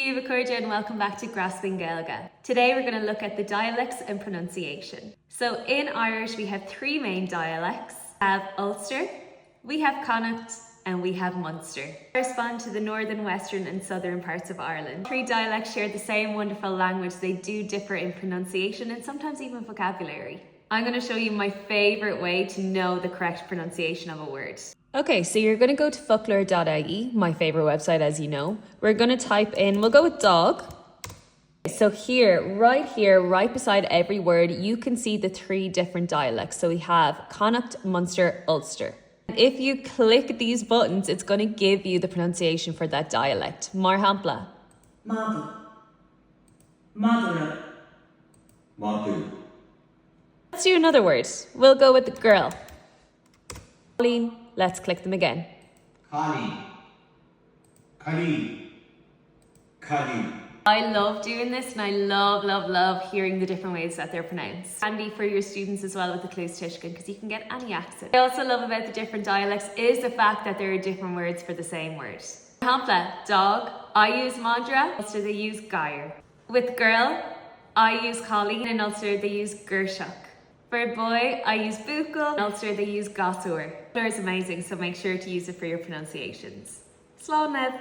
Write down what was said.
Díomh Cuirde and welcome back to Grasping Gaeilge. Today we're going to look at the dialects and pronunciation. So in Irish we have three main dialects. We have Ulster, we have Connacht, and we have Munster. They correspond to the northern, western and southern parts of Ireland. Three dialects share the same wonderful language. They do differ in pronunciation and sometimes even vocabulary. I'm going to show you my favourite way to know the correct pronunciation of a word. Okay, so you're going to go to folklore.ie, my favourite website as you know. We're going to type in, we'll go with dog. So right here, right beside every word, you can see the three different dialects. So we have Connacht, Munster, Ulster. If you click these buttons, it's going to give you the pronunciation for that dialect. Mar hampla. Mother. Mother. Mother. Let's do another word. We'll go with the girl. Colleen, let's click them again. Kali. Kali. Kali. I love doing this and I love hearing the different ways that they're pronounced. Handy for your students as well with the Clues Tishkin because you can get any accent. What I also love about the different dialects is the fact that there are different words for the same word. Hampla, dog, I use Madra, Ulster they use Gaeilge. With girl, I use Colleen, and Ulster they use Gershok. For boy, I use Buchel, and Ulster they use Gosur. Folklore is amazing, so make sure to use it for your pronunciations. Slán Lev.